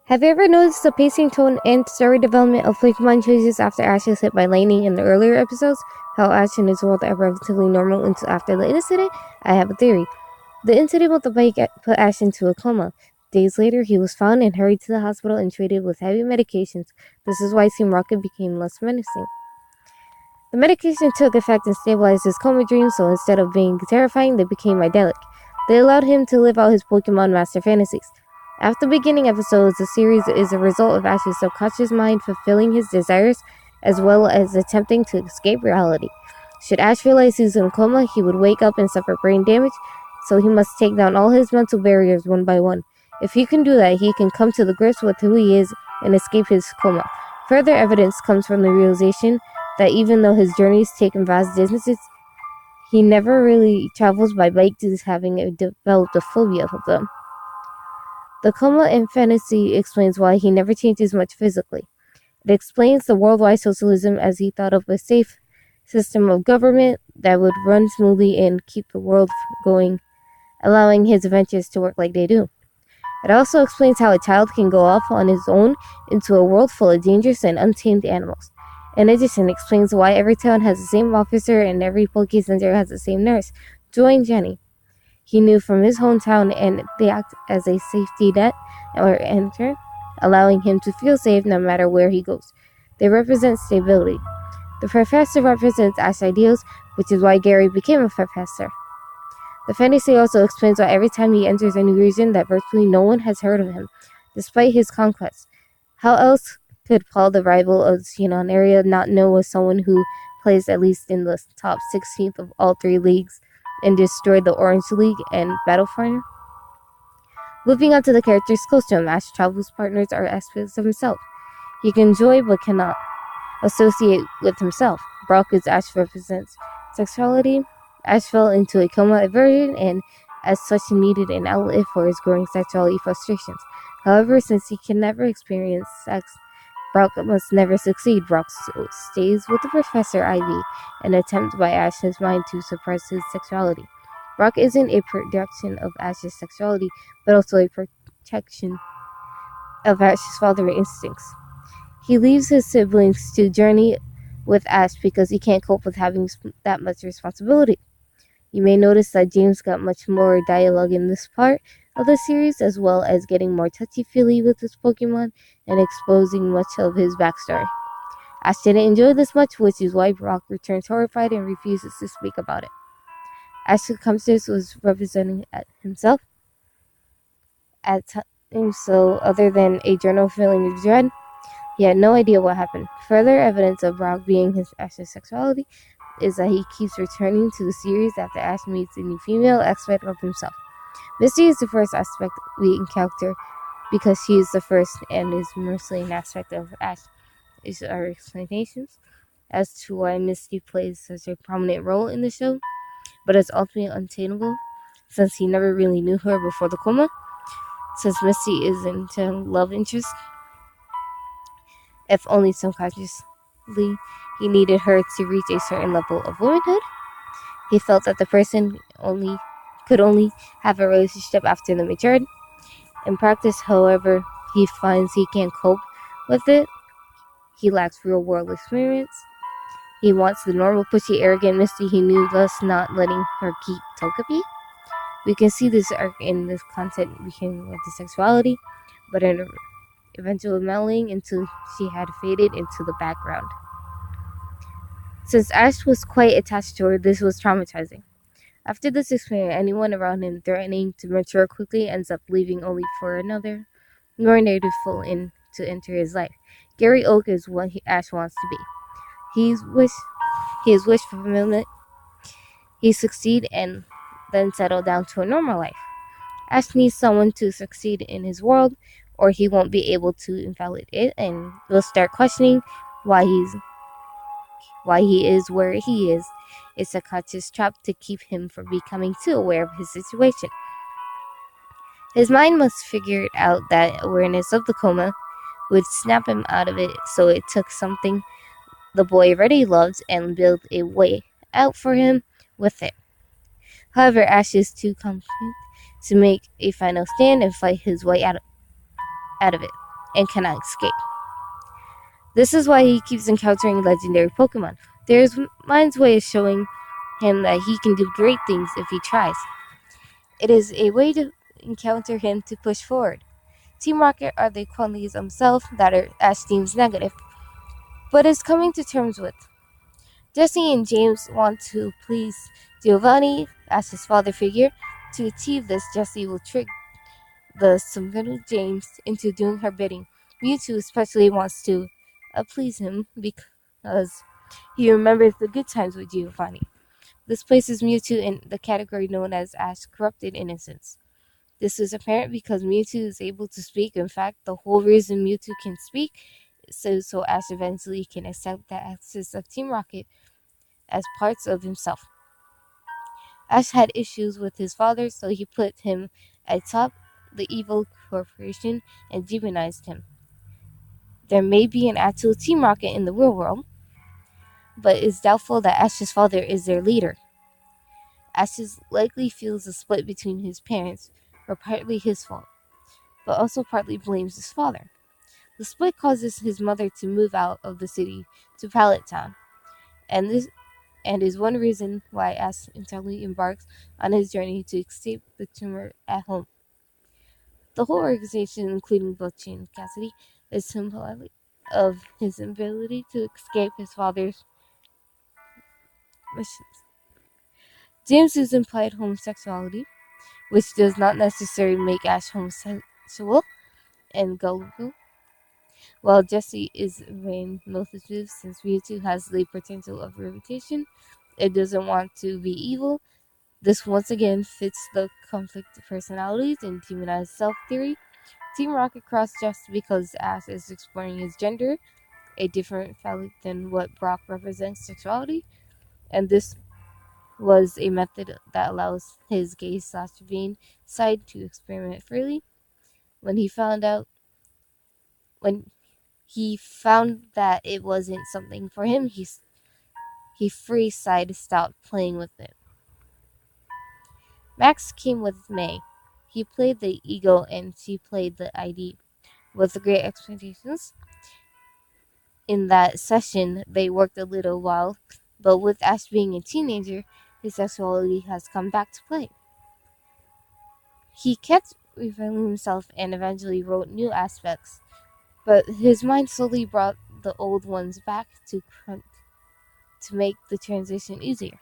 Have you ever noticed the pacing, tone, and story development of Pokemon changes after Ash is hit by lightning in the earlier episodes? How Ash and his world are relatively normal until after the incident? I have a theory. The incident with the bike put Ash into a coma. Days later, he was found and hurried to the hospital and treated with heavy medications. This is why Team Rocket became less menacing. The medication took effect and stabilized his coma dreams, so instead of being terrifying, they became idyllic. They allowed him to live out his Pokemon Master fantasies. After beginning episodes, the series is a result of Ash's subconscious mind fulfilling his desires as well as attempting to escape reality. Should Ash realize he's in a coma, he would wake up and suffer brain damage, so he must take down all his mental barriers one by one. If he can do that, he can come to the grips with who he is and escape his coma. Further evidence comes from the realization that even though his journeys take him vast distances, he never really travels by bike due to having developed a phobia of them. The coma in fantasy explains why he never changes much physically. It explains the worldwide socialism as he thought of a safe system of government that would run smoothly and keep the world going, allowing his adventures to work like they do. It also explains how a child can go off on his own into a world full of dangerous and untamed animals. In addition, it explains why every town has the same officer and every Poke Center has the same nurse, Joy and Jenny. He knew from his hometown, and they act as a safety net or anchor, allowing him to feel safe no matter where he goes. They represent stability. The professor represents Ash's ideals, which is why Gary became a professor. The fantasy also explains why every time he enters a new region that virtually no one has heard of him, despite his conquests. How else could Paul, the rival of the Xenon area, not know of someone who plays at least in the top 16th of all three leagues and destroyed the Orange League and Battlefront? Moving on to the characters close to him, Ash's travel partners are aspects of himself he can enjoy but cannot associate with himself. Brock, as Ash represents sexuality. Ash fell into a coma aversion and as such needed an outlet for his growing sexuality frustrations. However, since he can never experience sex, Brock must never succeed. Brock stays with the Professor Ivy, an attempt by Ash's mind to suppress his sexuality. Brock isn't a projection of Ash's sexuality, but also a protection of Ash's fatherly instincts. He leaves his siblings to journey with Ash because he can't cope with having that much responsibility. You may notice that James got much more dialogue in this part of the series, as well as getting more touchy-feely with his Pokemon and exposing much of his backstory. Ash didn't enjoy this much, which is why Brock returns horrified and refuses to speak about it. Ash's circumstance was representing himself at times, so other than a general feeling of dread, he had no idea what happened. Further evidence of Brock being Ash's sexuality is that he keeps returning to the series after Ash meets a new female aspect of himself. Misty is the first aspect we encounter because she is the first and is mostly an aspect of Ash. Is our explanations as to why Misty plays such a prominent role in the show, but it's ultimately unattainable since he never really knew her before the coma. Since Misty isn't a love interest, if only subconsciously he needed her to reach a certain level of womanhood. He felt that the person could only have a relationship after they matured. In practice, however, he finds he can't cope with it. He lacks real-world experience. He wants the normal, pushy, arrogant Misty he knew, thus not letting her keep Togepi. We can see this arc in this content beginning with the sexuality, but in eventual melding until she had faded into the background. Since Ash was quite attached to her, this was traumatizing. After this experience, anyone around him threatening to mature quickly ends up leaving only for another, more native fool to enter his life. Gary Oak is what Ash wants to be. He has wished for fulfillment. He succeed and then settle down to a normal life. Ash needs someone to succeed in his world, or he won't be able to invalidate it and will start questioning why he is where he is. It's a conscious trap to keep him from becoming too aware of his situation. His mind must figure out that awareness of the coma would snap him out of it, so it took something the boy already loved and built a way out for him with it. However, Ash is too confident to make a final stand and fight his way out of it. and cannot escape. This is why he keeps encountering legendary Pokemon. There's Mind's way of showing him that he can do great things if he tries. It is a way to encounter him to push forward. Team Rocket are the qualities themselves that are Ash deems negative, but is coming to terms with. Jesse and James want to please Giovanni as his father figure. To achieve this, Jesse will trick the submittal James into doing her bidding. Mewtwo especially wants to please him because he remembers the good times with Giovanni. This places Mewtwo in the category known as corrupted innocence. This is apparent because Mewtwo is able to speak. In fact, the whole reason Mewtwo can speak is so Ash eventually can accept the access of Team Rocket as parts of himself. Ash had issues with his father, so he put him atop the evil corporation and demonized him. There may be an actual Team Rocket in the real world, but it's doubtful that Ash's father is their leader. Ash likely feels the split between his parents were partly his fault, but also partly blames his father. The split causes his mother to move out of the city to Pallet Town, and is one reason why Ash entirely embarks on his journey to escape the tumor at home. The whole organization, including both Jane and Cassidy, is symbolic of his ability to escape his father's missions. James's implied homosexuality, which does not necessarily make Ash homosexual and gullible, while Jesse is vain motivative since Mewtwo has the potential of reputation, it doesn't want to be evil. This once again fits the conflict personalities and demonized self theory. Team Rocket crossed just because Ash is exploring his gender, a different phallic than what Brock represents sexuality, and this was a method that allows his gay/vain side to experiment freely. When he found that it wasn't something for him, he free side stopped playing with it. Max came with May. He played the ego and she played the ID with great expectations. In that session, they worked a little while, but with Ash being a teenager, his sexuality has come back to play. He kept revealing himself and eventually wrote new aspects, but his mind slowly brought the old ones back to make the transition easier.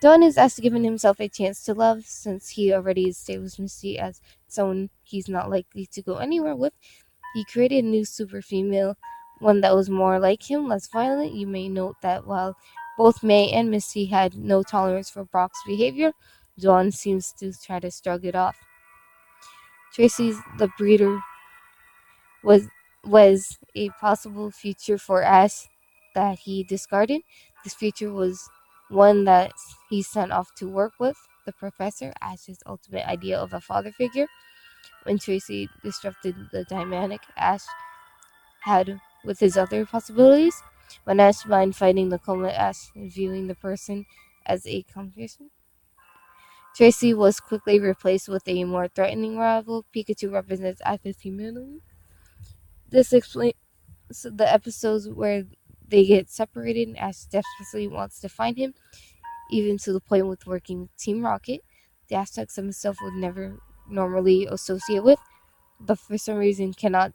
Don is Ash giving himself a chance to love, since he already established Misty as someone he's not likely to go anywhere with. He created a new super female, one that was more like him, less violent. You may note that while both May and Misty had no tolerance for Brock's behavior, Dawn seems to try to shrug it off. Tracy's the breeder was a possible future for Ash that he discarded. This future was one that he sent off to work with the professor, Ash's ultimate idea of a father figure. When Tracy disrupted the dynamic Ash had with his other possibilities, when Ash mind fighting the coma, Ash viewing the person as a competition, Tracy was quickly replaced with a more threatening rival. Pikachu represents Ash's humanity. This explains the episodes where they get separated and Ash desperately wants to find him, even to the point with working with Team Rocket, the aspects of himself would never normally associate with, but for some reason cannot.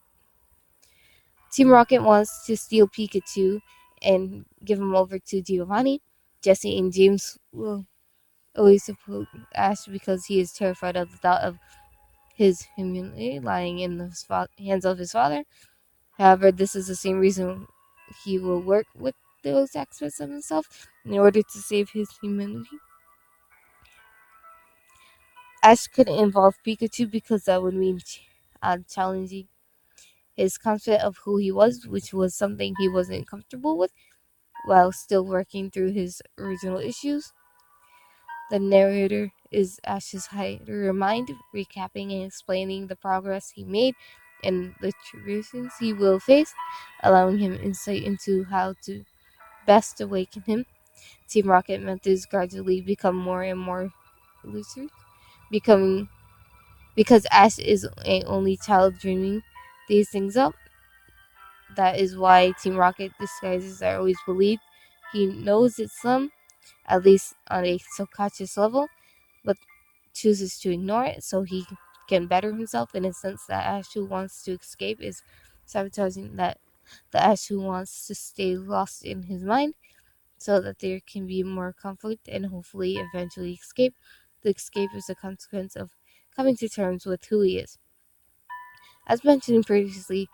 Team Rocket wants to steal Pikachu and give him over to Giovanni. Jesse and James will always support Ash because he is terrified of the thought of his humanity lying in the hands of his father. However, this is the same reason he will work with those aspects of himself in order to save his humanity. Ash couldn't involve Pikachu because that would mean challenging his concept of who he was, which was something he wasn't comfortable with, while still working through his original issues. The narrator is Ash's higher mind, recapping and explaining the progress he made and the tribulations he will face, allowing him insight into how to best awaken him. Team Rocket methods gradually become more and more elusive, becoming because Ash is an only child dreaming these things up. That is why Team Rocket disguises are always believed. He knows it's them, at least on a subconscious level, but chooses to ignore it so he can better himself, in a sense that Ash who wants to escape is sabotaging that the Ash who wants to stay lost in his mind so that there can be more conflict and hopefully eventually escape. The escape is a consequence of coming to terms with who he is. As mentioned previously,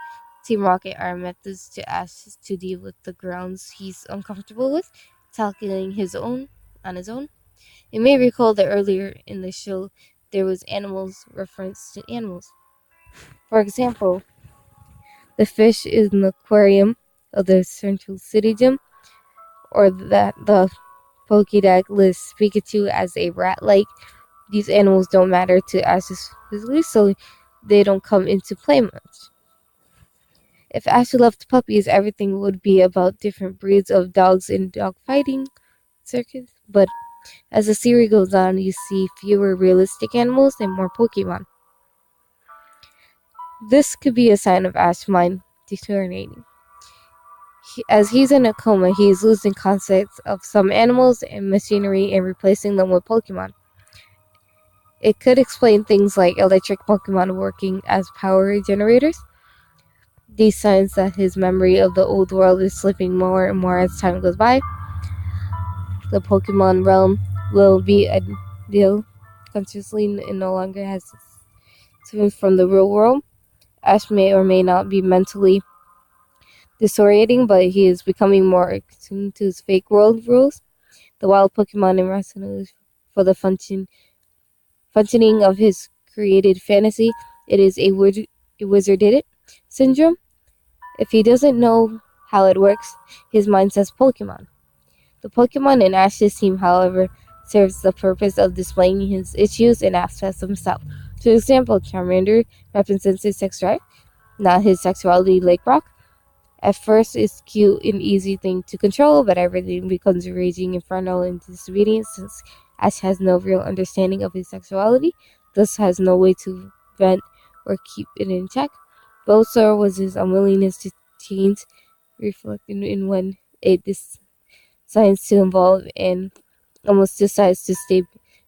Team Rocket are methods to Ash to deal with the grounds he's uncomfortable with, tackling on his own. You may recall that earlier in the show there was animals reference to animals. For example, the fish in the aquarium of the Central City Gym, or that the Pokédex lists Pikachu as a rat-like. These animals don't matter to Ash physically, so they don't come into play much. If Ash loved puppies, everything would be about different breeds of dogs in dog fighting circuits. But as the series goes on, you see fewer realistic animals and more Pokemon. This could be a sign of Ash's mind deteriorating. As he's in a coma, he is losing concepts of some animals and machinery and replacing them with Pokemon. It could explain things like electric Pokemon working as power generators. These signs that his memory of the old world is slipping more and more as time goes by. The Pokemon realm will be ideal consciously and no longer has something from the real world. Ash may or may not be mentally disorienting, but he is becoming more attuned to his fake world rules. The wild Pokemon and resonance for the functioning of his created fantasy. It is a wizard did it syndrome. If he doesn't know how it works, his mind says Pokemon. The Pokemon in Ash's team, however, serves the purpose of displaying his issues and aspects of himself. For example, Charmander represents his sex drive, not his sexuality like Brock. At first, it's cute and easy thing to control, but everything becomes raging inferno and disobedience since Ash has no real understanding of his sexuality, thus has no way to vent or keep it in check. Bulbasaur was his unwillingness to change, reflected in when it decides to evolve and almost decides to stay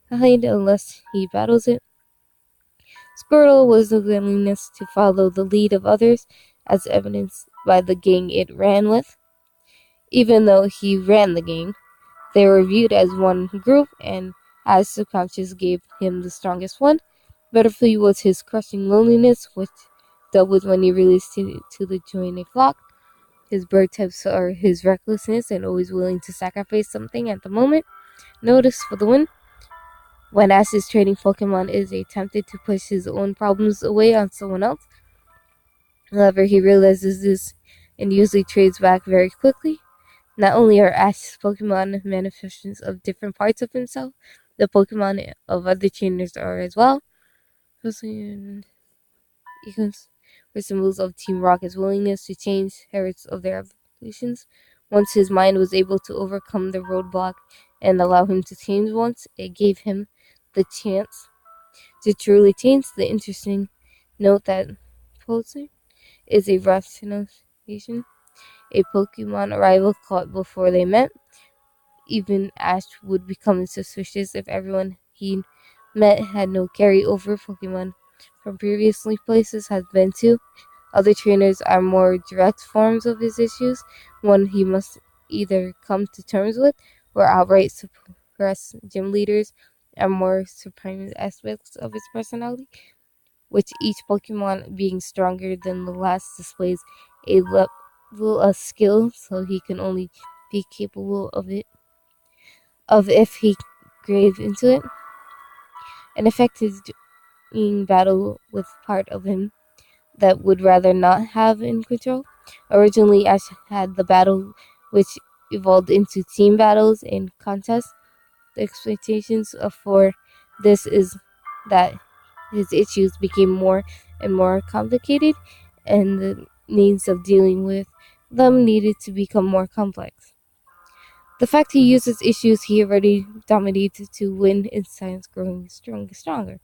behind unless he battles it. Squirtle was the willingness to follow the lead of others, as evidenced by the gang it ran with. Even though he ran the gang, they were viewed as one group, and as subconscious gave him the strongest one. Butterfree was his crushing loneliness, which doubled when he released to join a flock. His bird types are his recklessness and always willing to sacrifice something at the moment. Notice for the win. When Ash is trading Pokemon is tempted to push his own problems away on someone else. However, he realizes this and usually trades back very quickly. Not only are Ash's Pokemon manifestations of different parts of himself, the Pokemon of other trainers are as well. Equals were symbols of Team Rocket's willingness to change herits of their evolutions. Once his mind was able to overcome the roadblock and allow him to change once, it gave him the chance to truly change. The interesting note that Pulsar is a rationalization, a Pokemon rival caught before they met. Even Ash would become suspicious if everyone he met had no carry-over Pokemon from previously places has been to. Other trainers are more direct forms of his issues, one he must either come to terms with or outright suppress. Gym leaders are more surprising aspects of his personality, which each Pokemon being stronger than the last displays a level of skill, so he can only be capable of if he grave into it. An effect is doing battle with part of him that would rather not have in control. Originally, Ash had the battle which evolved into team battles and contests. The expectations for this is that his issues became more and more complicated, and the means of dealing with them needed to become more complex. The fact he uses issues he already dominated to win in science growing stronger.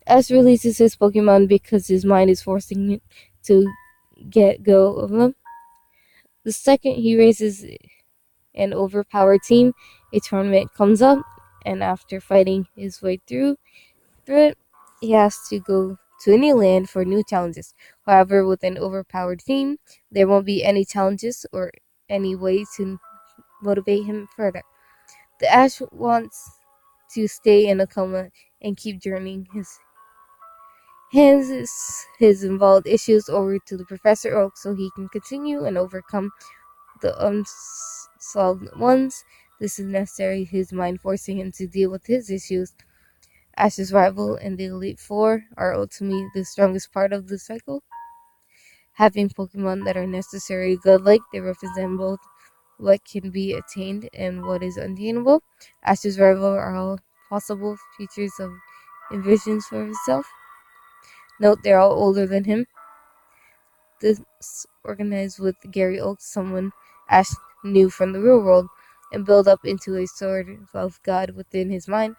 Ash releases his Pokemon because his mind is forcing it to get go of them. The second he raises an overpowered team, a tournament comes up, and after fighting his way through it, he has to go to a new land for new challenges. However, with an overpowered team, there won't be any challenges or any way to motivate him further. The Ash wants to stay in a coma and keep journeying his involved issues over to the Professor Oak so he can continue and overcome the unsolved ones. This is necessary, his mind forcing him to deal with his issues. Ash's rival and the Elite Four are ultimately the strongest part of the cycle. Having Pokemon that are necessary godlike, they represent both what can be attained and what is unattainable. Ash's rival are all possible features of envisions for himself. Note they're all older than him. This organized with Gary Oaks, someone Ash knew from the real world, and built up into a sort of god within his mind.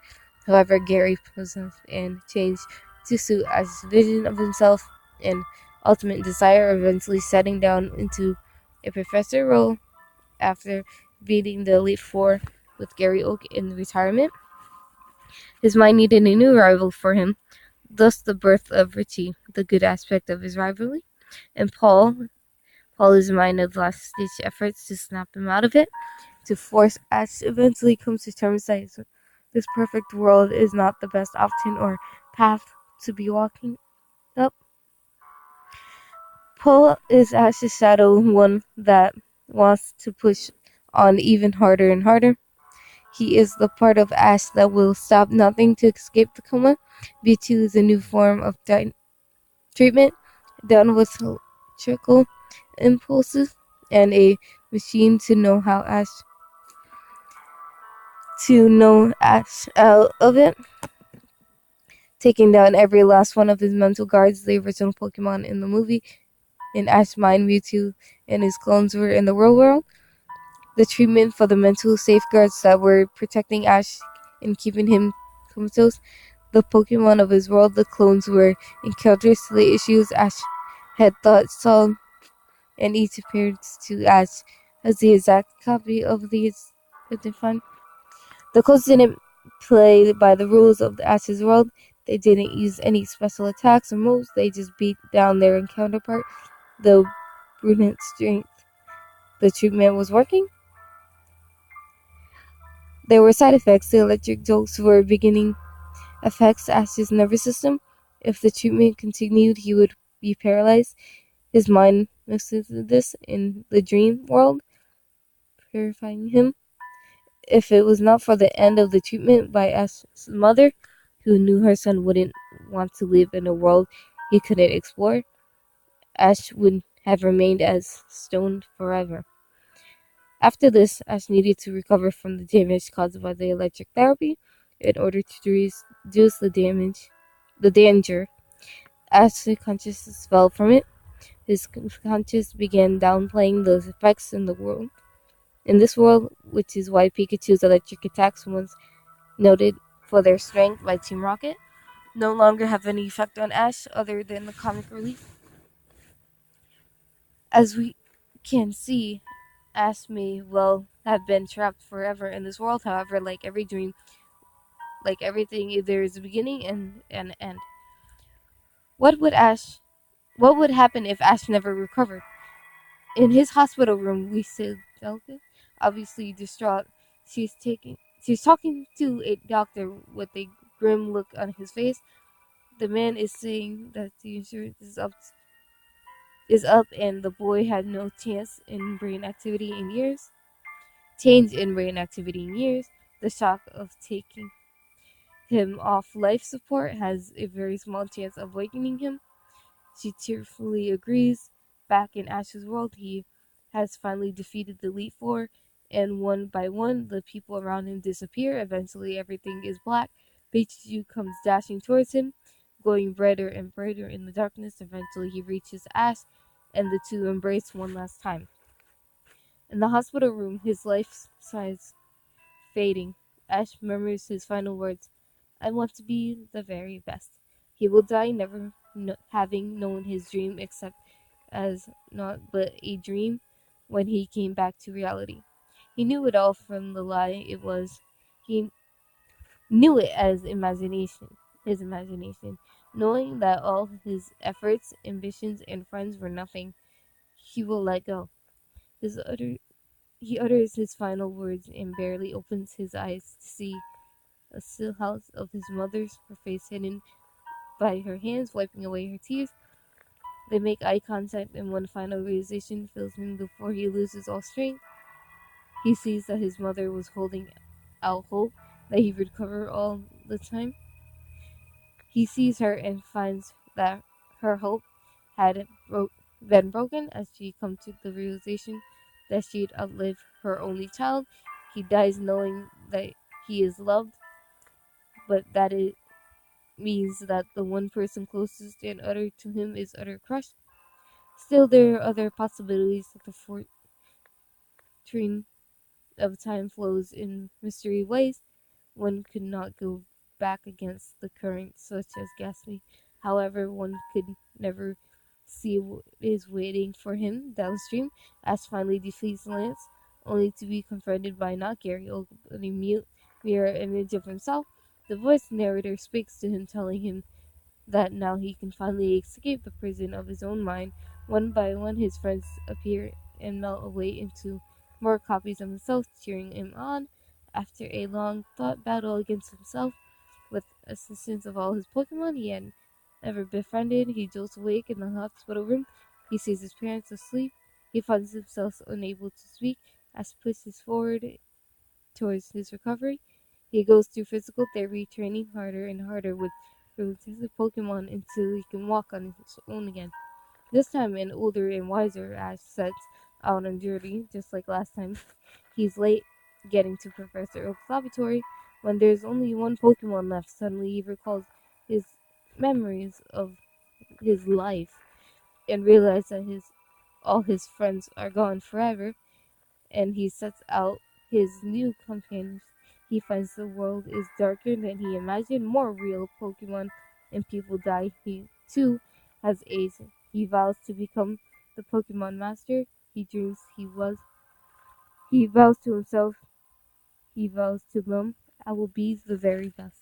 However, Gary possessed and changed to suit Ash's vision of himself and ultimate desire, eventually settling down into a professor role after beating the Elite Four with Gary Oak in retirement. His mind needed a new rival for him, thus the birth of Richie, the good aspect of his rivalry, and Paul is mind of last-ditch efforts to snap him out of it, to force Ash eventually comes to terms that this perfect world is not the best option or path to be walking up. Paul is Ash's shadow, one that wants to push on even harder and harder. He is the part of Ash that will stop nothing to escape the coma. V2 is a new form of treatment done with electrical impulses and a machine to know Ash out of it, taking down every last one of his mental guards, the original Pokemon in the movie. In Ash's mind, Mewtwo and his clones were in the real world. The treatment for the mental safeguards that were protecting Ash and keeping him comatose. The Pokemon of his world, the clones, were encounters to the issues Ash had thought solved, and each appeared to Ash as the exact copy of these defined. The clones didn't play by the rules of the Ash's world. They didn't use any special attacks or moves. They just beat down their counterpart, the brute strength. The treatment was working. There were side effects. The electric jolts were beginning affects Ash's nervous system. If the treatment continued, he would be paralyzed. His mind misses this in the dream world, purifying him. If it was not for the end of the treatment by Ash's mother, who knew her son wouldn't want to live in a world he couldn't explore, Ash would have remained as stoned forever. After this, Ash needed to recover from the damage caused by the electric therapy in order to reduce the danger. Ash's consciousness fell from it. His conscience began downplaying the effects in this world, which is why Pikachu's electric attacks, once noted for their strength by Team Rocket, no longer have any effect on Ash other than the comic relief. As we can see, Ash may well have been trapped forever in this world. However, like every dream, like everything, there is a beginning and an end. What would Ash? What would happen if Ash never recovered? In his hospital room, we see Delta, obviously distraught. She's talking to a doctor with a grim look on his face. The man is saying that the insurance is up and the boy had no chance in brain activity in years. Change in brain activity in years. The shock of taking him off life support has a very small chance of awakening him. She tearfully agrees. Back in Ash's world, he has finally defeated the Elite Four, and one by one, the people around him disappear. Eventually, everything is black. Pikachu comes dashing towards him, glowing brighter and brighter in the darkness. Eventually, he reaches Ash, and the two embrace one last time. In the hospital room, his life size fading, Ash murmurs his final words, "I want to be the very best." He will die never having known his dream except as not but a dream when he came back to reality. He knew it all from the lie it was. He knew it as his imagination, knowing that all his efforts, ambitions, and friends were nothing. He will let go. His utter He utters his final words and barely opens his eyes to see a still house of his mother's, her face hidden by her hands, wiping away her tears. They make eye contact, and one final realization fills him before he loses all strength. He sees that his mother was holding out hope that he would recover all the time. He sees her and finds that her hope had been broken as she come to the realization that she'd outlived her only child. He dies knowing that he is loved, but that it means that the one person closest and utter to him is utter crushed. Still, there are other possibilities that the fortune of time flows in mystery ways. One could not go back against the current, such as Gatsby. However, one could never see what is waiting for him downstream, as finally defeats Lance, only to be confronted by not Gary Oak, but a mute mirror image of himself. The voice narrator speaks to him, telling him that now he can finally escape the prison of his own mind. One by one, his friends appear and melt away into more copies of himself, cheering him on. After a long thought battle against himself, with assistance of all his Pokemon he had never befriended, he jolts awake in the hospital room. He sees his parents asleep. He finds himself unable to speak as he pushes forward towards his recovery. He goes through physical therapy, training harder and harder with protective Pokemon until he can walk on his own again. This time, an older and wiser Ash sets out on duty, just like last time. He's late getting to Professor Oak's laboratory. When there's only one Pokemon left, suddenly he recalls his memories of his life and realizes that all his friends are gone forever, and he sets out his new companions. He finds the world is darker than he imagined, more real Pokemon and people die. He, too, has aged. He vows to become the Pokemon Master he dreams he was. He vows to himself, he vows to them, I will be the very best.